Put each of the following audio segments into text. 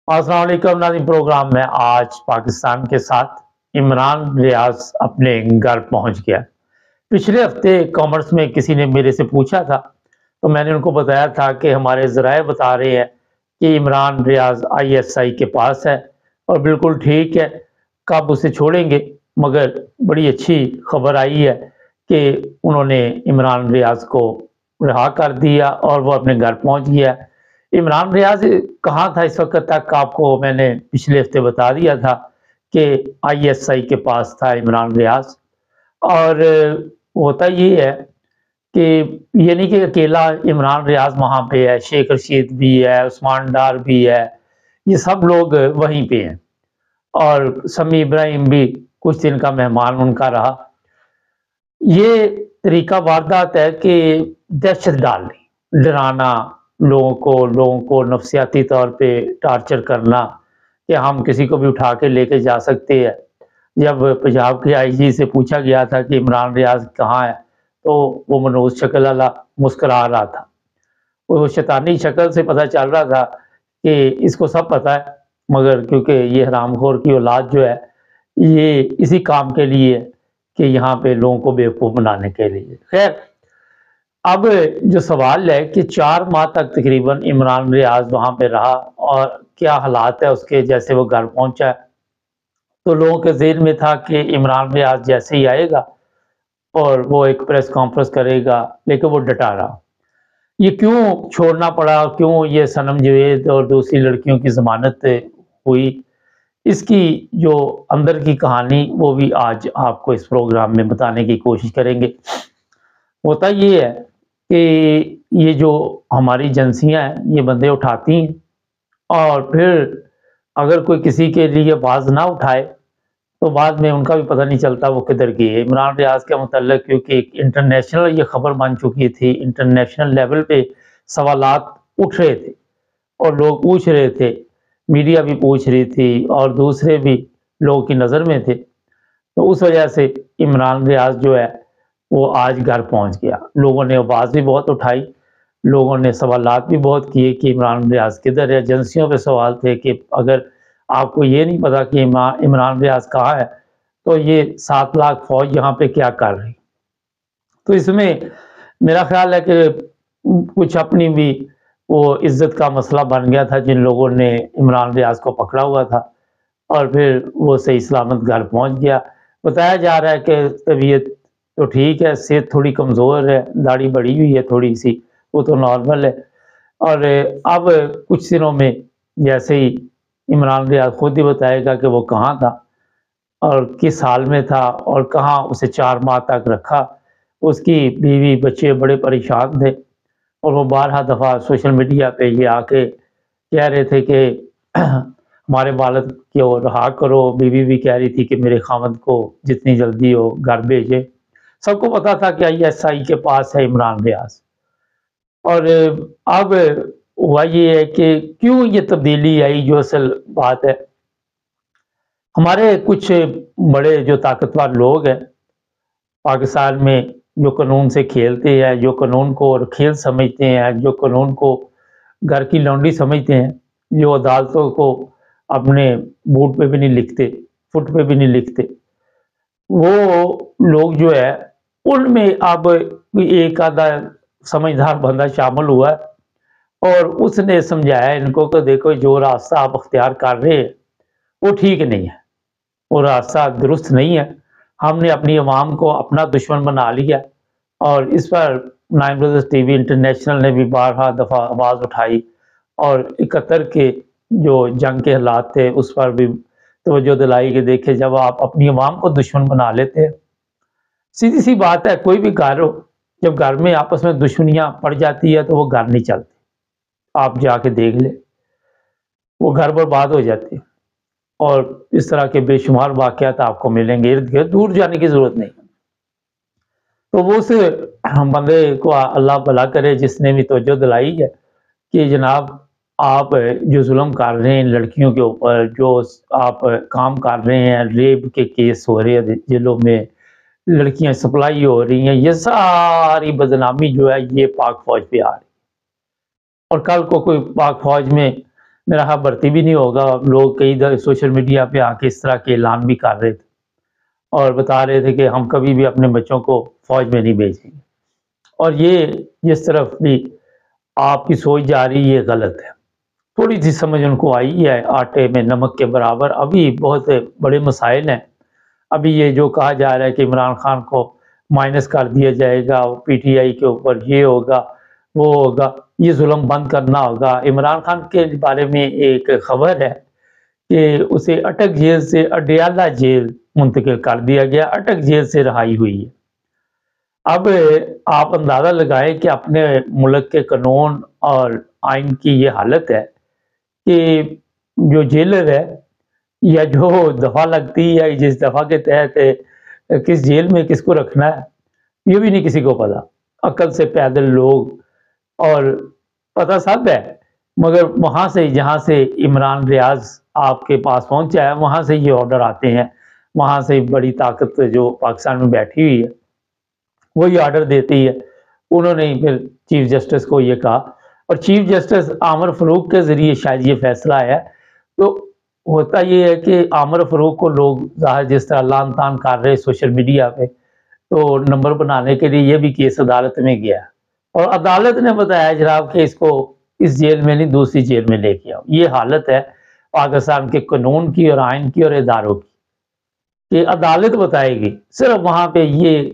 السلام علیکم ناظرین، پروگرام میں آج پاکستان کے ساتھ عمران ریاض اپنے گھر پہنچ گیا۔ پچھلے ہفتے کامرس میں کسی نے میرے سے پوچھا تھا تو میں نے ان کو بتایا تھا کہ ہمارے ذرائع بتا رہے ہیں کہ عمران ریاض ISI کے پاس ہے اور بالکل ٹھیک ہے، کب اسے چھوڑیں گے۔ مگر بڑی اچھی خبر آئی ہے کہ انہوں نے عمران ریاض کو رہا کر دیا اور وہ اپنے گھر پہنچ گیا۔ عمران ریاض کہاں تھا اس وقت تک؟ آپ کو میں نے پچھلے ہفتے بتا دیا تھا کہ ISI کے پاس تھا عمران ریاض۔ اور ہوتا یہ ہے کہ یہ نہیں کہ اکیلا عمران ریاض وہاں پہ ہے، شیخ رشید بھی ہے، عثمان ڈار بھی ہے، یہ سب لوگ وہیں پہ ہیں، اور سمیع ابراہیم بھی کچھ دن کا مہمان ان کا رہا۔ یہ طریقہ واردات ہے کہ دہشت ڈالنا، ڈرانا لوگوں کو نفسیاتی طور پہ ٹارچر کرنا کہ ہم کسی کو بھی اٹھا کے لے کے جا سکتے ہیں۔ جب پنجاب کے IG سے پوچھا گیا تھا کہ عمران ریاض کہاں ہے تو وہ منوز شکل والا مسکرا رہا تھا، وہ شیطانی شکل سے پتہ چل رہا تھا کہ اس کو سب پتہ ہے، مگر کیونکہ یہ حرام خور کی اولاد جو ہے یہ اسی کام کے لیے کہ یہاں پہ لوگوں کو بیوقوف بنانے کے لیے۔ خیر، اب جو سوال ہے کہ 4 ماہ تک تقریباً عمران ریاض وہاں پہ رہا اور کیا حالات ہے اس کے جیسے وہ گھر پہنچا ہے، تو لوگوں کے ذہن میں تھا کہ عمران ریاض جیسے ہی آئے گا اور وہ ایک پریس کانفرنس کرے گا، لیکن وہ ڈٹا رہا۔ یہ کیوں چھوڑنا پڑا، کیوں یہ صنم جوید اور دوسری لڑکیوں کی ضمانت ہوئی، اس کی جو اندر کی کہانی وہ بھی آج آپ کو اس پروگرام میں بتانے کی کوشش کریں گے۔ ہوتا یہ ہے کہ یہ جو ہماری ایجنسیاں ہیں یہ بندے اٹھاتی ہیں، اور پھر اگر کوئی کسی کے لیے باز نہ اٹھائے تو بعد میں ان کا بھی پتہ نہیں چلتا وہ کدھر گئے۔ عمران ریاض کے متعلق کیونکہ ایک انٹرنیشنل یہ خبر بن چکی تھی، انٹرنیشنل لیول پہ سوالات اٹھ رہے تھے اور لوگ پوچھ رہے تھے، میڈیا بھی پوچھ رہی تھی اور دوسرے بھی لوگوں کی نظر میں تھے، تو اس وجہ سے عمران ریاض جو ہے وہ آج گھر پہنچ گیا۔ لوگوں نے آواز بھی بہت اٹھائی، لوگوں نے سوالات بھی بہت کیے کہ عمران ریاض کدھر ہے۔ ایجنسیوں پہ سوال تھے کہ اگر آپ کو یہ نہیں پتا کہ عمران ریاض کہاں ہے تو یہ 7 لاکھ فوج یہاں پہ کیا کر رہی۔ تو اس میں میرا خیال ہے کہ کچھ اپنی بھی وہ عزت کا مسئلہ بن گیا تھا جن لوگوں نے عمران ریاض کو پکڑا ہوا تھا، اور پھر وہ صحیح سلامت گھر پہنچ گیا۔ بتایا جا رہا ہے کہ طبیعت تو ٹھیک ہے، صحت تھوڑی کمزور ہے، داڑھی بڑھی ہوئی ہے تھوڑی سی، وہ تو نارمل ہے، اور اب کچھ دنوں میں جیسے ہی عمران ریاض خود ہی بتائے گا کہ وہ کہاں تھا اور کس حال میں تھا اور کہاں اسے 4 ماہ تک رکھا۔ اس کی بیوی بچے بڑے پریشان تھے اور وہ بارہا دفعہ سوشل میڈیا پہ یہ آ کے کہہ رہے تھے کہ ہمارے والد کو رہا کرو۔ بیوی بھی کہہ رہی تھی کہ میرے خاوند کو جتنی جلدی ہو گھر بھیجے۔ سب کو پتا تھا کہ ISI کے پاس ہے عمران ریاض۔ اور اب ہوا یہ ہے کہ کیوں یہ تبدیلی آئی، جو اصل بات ہے، ہمارے کچھ بڑے جو طاقتور لوگ ہیں پاکستان میں، جو قانون سے کھیلتے ہیں، جو قانون کو کھیل سمجھتے ہیں، جو قانون کو گھر کی لونڈی سمجھتے ہیں، جو عدالتوں کو اپنے بوٹ پہ بھی نہیں لکھتے، فٹ پہ بھی نہیں لکھتے، وہ لوگ جو ہے ان میں اب ایک آدھا سمجھدار بندہ شامل ہوا ہے اور اس نے سمجھایا ان کو کہ دیکھو جو راستہ آپ اختیار کر رہے ہیں وہ ٹھیک نہیں ہے، وہ راستہ درست نہیں ہے۔ ہم نے اپنی عوام کو اپنا دشمن بنا لیا، اور اس پر 9 بردرز TV انٹرنیشنل نے بھی بارہا دفعہ آواز اٹھائی، اور 71 کے جو جنگ کے حالات تھے اس پر بھی توجہ دلائی کہ دیکھیں جب آپ اپنی عوام کو دشمن بنا لیتے ہیں، سیدھی سی بات ہے، کوئی بھی گھر ہو، جب گھر میں آپس میں دشمنیاں پڑ جاتی ہے تو وہ گھر نہیں چلتے، آپ جا کے دیکھ لیں، وہ گھر برباد ہو جاتے ہیں، اور اس طرح کے بے شمار واقعات آپ کو ملیں گے، ارد گرد دور جانے کی ضرورت نہیں۔ تو وہ اس بندے کو اللہ بھلا کرے جس نے بھی توجہ دلائی ہے کہ جناب آپ جو ظلم کر رہے ہیں لڑکیوں کے اوپر، جو آپ کام کر رہے ہیں، ریپ کے کیس ہو رہے ہیں جیلوں میں، لڑکیاں سپلائی ہو رہی ہیں، یہ ساری بدنامی جو ہے یہ پاک فوج پہ آ رہی ہے، اور کل کو کوئی پاک فوج میں میرا خیال بھرتی بھی نہیں ہوگا. لوگ کئی سوشل میڈیا پہ آ کے اس طرح کے اعلان بھی کر رہے تھے اور بتا رہے تھے کہ ہم کبھی بھی اپنے بچوں کو فوج میں نہیں بھیجیں گے. اور یہ جس طرف بھی آپ کی سوچ جا رہی ہے یہ غلط ہے. تھوڑی سی سمجھ ان کو آئی ہے آٹے میں نمک کے برابر. ابھی بہت بڑے مسائل ہیں. ابھی یہ جو کہا جا رہا ہے کہ عمران خان کو مائنس کر دیا جائے گا, پی ٹی آئی کے اوپر یہ ہوگا وہ ہوگا, یہ ظلم بند کرنا ہوگا. عمران خان کے بارے میں ایک خبر ہے کہ اسے اٹک جیل سے اڈیالہ جیل منتقل کر دیا گیا, اٹک جیل سے رہائی ہوئی ہے. اب آپ اندازہ لگائیں کہ اپنے ملک کے قانون اور آئین کی یہ حالت ہے کہ جو جیلر ہے یا جو دفعہ لگتی ہے جس دفعہ کے تحت کس جیل میں کس کو رکھنا ہے یہ بھی نہیں کسی کو پتا. عقل سے پیدل لوگ اور پتہ سب ہے, مگر وہاں سے جہاں سے عمران ریاض آپ کے پاس پہنچا ہے وہاں سے یہ آرڈر آتے ہیں, وہاں سے بڑی طاقت جو پاکستان میں بیٹھی ہوئی ہے وہی آرڈر دیتی ہے. انہوں نے پھر چیف جسٹس کو یہ کہا اور چیف جسٹس عامر فاروق کے ذریعے شاید یہ فیصلہ آیا. تو ہوتا یہ ہے کہ عامر فاروق کو لوگ ظاہر جس طرح لان تان کر رہے سوشل میڈیا پہ, تو نمبر بنانے کے لیے یہ بھی کیس عدالت میں گیا اور عدالت نے بتایا جناب کہ اس کو اس جیل میں نہیں دوسری جیل میں لے کے آؤ. یہ حالت ہے پاکستان کے قانون کی اور آئین کی اور اداروں کی کہ عدالت بتائے گی. صرف وہاں پہ یہ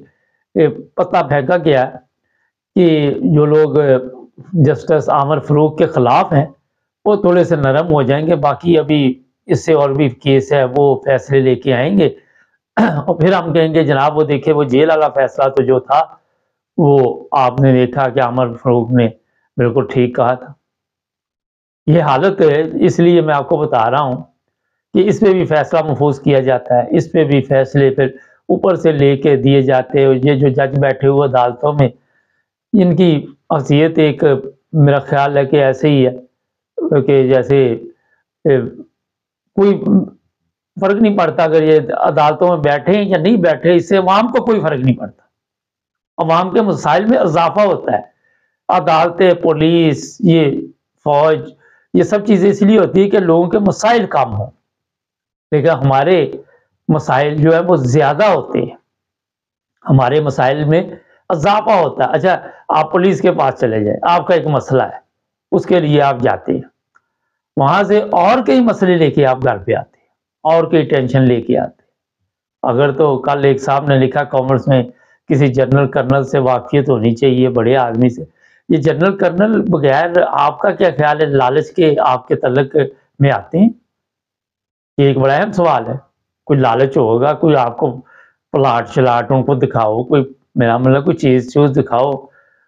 پتہ پھینکا گیا کہ جو لوگ جسٹس عامر فاروق کے خلاف ہیں وہ تھوڑے سے نرم ہو جائیں گے, باقی ابھی اس سے اور بھی کیس ہے وہ فیصلے لے کے آئیں گے اور پھر ہم کہیں گے جناب وہ دیکھیں وہ جیل والا فیصلہ تو جو تھا وہ آپ نے دیکھا کہ عامر فاروق نے بالکل ٹھیک کہا تھا. یہ حالت ہے, اس لیے میں آپ کو بتا رہا ہوں کہ اس پہ بھی فیصلہ محفوظ کیا جاتا ہے, اس پہ بھی فیصلے پھر اوپر سے لے کے دیے جاتے ہیں. یہ جو جج بیٹھے ہوئے عدالتوں میں ان کی حیثیت ایک میرا خیال ہے کہ ایسے ہی ہے کہ جیسے کوئی فرق نہیں پڑتا اگر یہ عدالتوں میں بیٹھے ہیں یا نہیں بیٹھے, اس سے عوام کو کوئی فرق نہیں پڑتا. عوام کے مسائل میں اضافہ ہوتا ہے. عدالتیں, پولیس, یہ فوج, یہ سب چیزیں اس لیے ہوتی ہے کہ لوگوں کے مسائل کم ہوں, لیکن ہمارے مسائل جو ہے وہ زیادہ ہوتے ہیں, ہمارے مسائل میں اضافہ ہوتا ہے. اچھا آپ پولیس کے پاس چلے جائیں, آپ کا ایک مسئلہ ہے اس کے لیے آپ جاتے ہیں, وہاں سے اور کئی مسئلے لے کے آپ گھر پہ آتے ہیں, اور کئی ٹینشن لے کے آتے ہیں. اگر تو کل ایک صاحب نے لکھا کامرس میں کسی جنرل کرنل سے واقفیت ہونی چاہیے بڑے آدمی سے. یہ جنرل کرنل بغیر آپ کا کیا خیال ہے لالچ کے آپ کے تعلق میں آتے ہیں؟ یہ ایک بڑا اہم سوال ہے. کوئی لالچ ہوگا, کوئی آپ کو پلاٹ شلاٹ ان کو دکھاؤ, کوئی میرا مطلب کوئی چیز دکھاؤ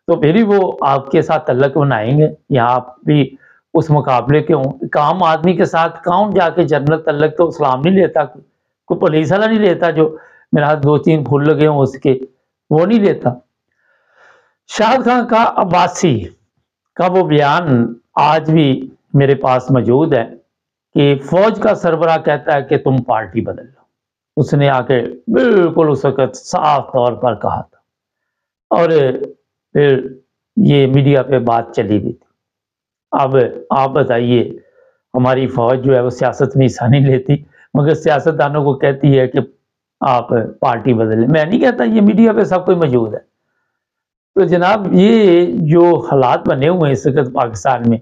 تو پھر ہی وہ آپ کے ساتھ تعلق بنائیں گے, یا آپ بھی اس مقابلے کے ہوں. عام آدمی کے ساتھ کون جا کے جنرل تعلق تو اسلام نہیں لیتا, کوئی پولیس والا نہیں لیتا جو میرے ہاتھ 2-3 پھول لگے ہوں اس کے, وہ نہیں لیتا. شاہد خان کا عباسی کا وہ بیان آج بھی میرے پاس موجود ہے کہ فوج کا سربراہ کہتا ہے کہ تم پارٹی بدل لو. اس نے آ کے بالکل اس وقت صاف طور پر کہا تھا, اور پھر یہ میڈیا پہ بات چلی بھی تھی. اب آپ بتائیے, ہماری فوج جو ہے وہ سیاست میں حصہ نہیں لیتی مگر سیاستدانوں کو کہتی ہے کہ آپ پارٹی بدلیں. میں نہیں کہتا, یہ میڈیا پہ سب کوئی موجود ہے. تو جناب یہ جو حالات بنے ہوئے ہیں اس وقت پاکستان میں,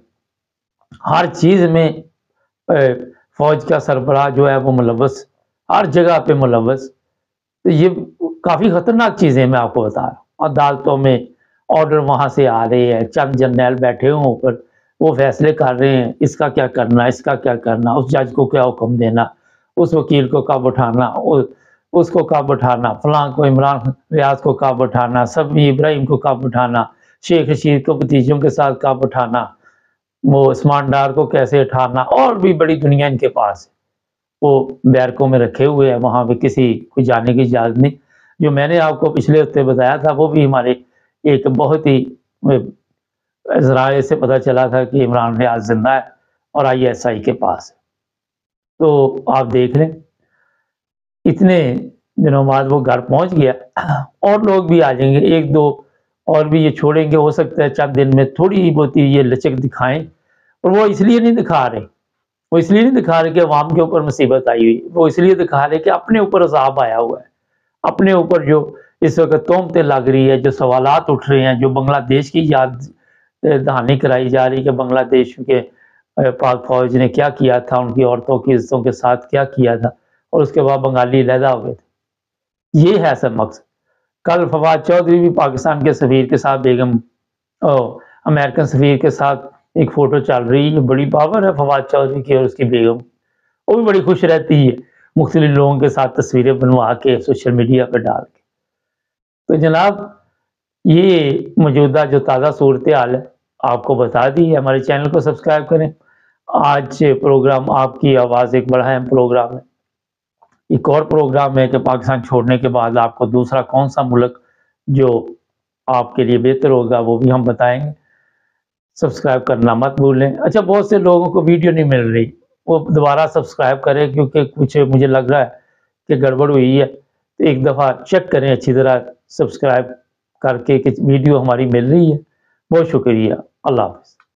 ہر چیز میں فوج کا سربراہ جو ہے وہ ملوث, ہر جگہ پہ ملوث. تو یہ کافی خطرناک چیزیں میں آپ کو بتا رہا ہوں. عدالتوں میں آرڈر وہاں سے آ رہے ہیں, چند جرنیل بیٹھے ہوں اوپر, وہ فیصلے کر رہے ہیں اس کا کیا کرنا, اس کا کیا کرنا, اس جج کو کیا حکم دینا, اس وکیل کو کب اٹھانا, اس کو کب اٹھانا, فلاں کو عمران ریاض کو کب اٹھانا, سمیع ابراہیم کو کب اٹھانا, شیخ رشید کو بھتیجوں کے ساتھ کب اٹھانا, وہ عثمان ڈار کو کیسے اٹھانا, اور بھی بڑی دنیا ان کے پاس ہے. وہ بیرکوں میں رکھے ہوئے ہیں, وہاں پہ کسی کو جانے کی اجازت نہیں. جو میں نے آپ کو پچھلے ہفتے بتایا تھا وہ بھی ہمارے ایک بہت ہی ذرائع سے پتہ چلا تھا کہ عمران ریاض زندہ ہے اور ISI کے پاس ہے. تو آپ دیکھ لیں اتنے دنوں بعد وہ گھر پہنچ گیا, اور لوگ بھی آ جائیں گے, 1-2 اور بھی یہ چھوڑیں گے, ہو سکتا ہے چند دن میں تھوڑی بہت یہ لچک دکھائیں, اور وہ اس لیے نہیں دکھا رہے، وہ اس لیے نہیں دکھا رہے کہ عوام کے اوپر مصیبت آئی ہوئی، وہ اس لیے دکھا رہے کہ اپنے اوپر عذاب آیا ہوا ہے، اپنے اوپر جو اس وقت تہمتیں لگ رہی ہے، جو سوالات اٹھ رہے ہیں، جو بنگلہ دیش کی یاد دہانی کرائی جا رہی کہ بنگلہ دیش کے پاک فوج نے کیا کیا تھا، ان کی عورتوں کی عزتوں کے ساتھ کیا کیا تھا، اور اس کے بعد بنگالی علیحدہ ہو گئے تھے۔ یہ ہے سب مقصد۔ کل فواد چودھری بھی پاکستان کے سفیر کے ساتھ بیگم امریکن سفیر کے ساتھ ایک فوٹو چل رہی ہے، بڑی پاور ہے فواد چودھری کی اور اس کی بیگم، وہ بھی بڑی خوش رہتی ہے مختلف لوگوں کے ساتھ تصویریں بنوا کے سوشل میڈیا پہ ڈال کے۔ تو جناب یہ موجودہ جو تازہ صورتحال ہے آپ کو بتا دی ہے، ہمارے چینل کو سبسکرائب کریں۔ آج پروگرام آپ کی آواز ایک بڑا اہم پروگرام ہے، ایک اور پروگرام ہے کہ پاکستان چھوڑنے کے بعد آپ کو دوسرا کون سا ملک جو آپ کے لیے بہتر ہوگا وہ بھی ہم بتائیں گے، سبسکرائب کرنا مت بھولیں۔ اچھا بہت سے لوگوں کو ویڈیو نہیں مل رہی، وہ دوبارہ سبسکرائب کریں کیونکہ کچھ مجھے لگ رہا ہے کہ گڑبڑ ہوئی ہے، تو ایک دفعہ چیک کریں اچھی طرح سبسکرائب کر کے کہ ویڈیو ہماری مل رہی ہے۔ بہت شکریہ، اللہ حافظ۔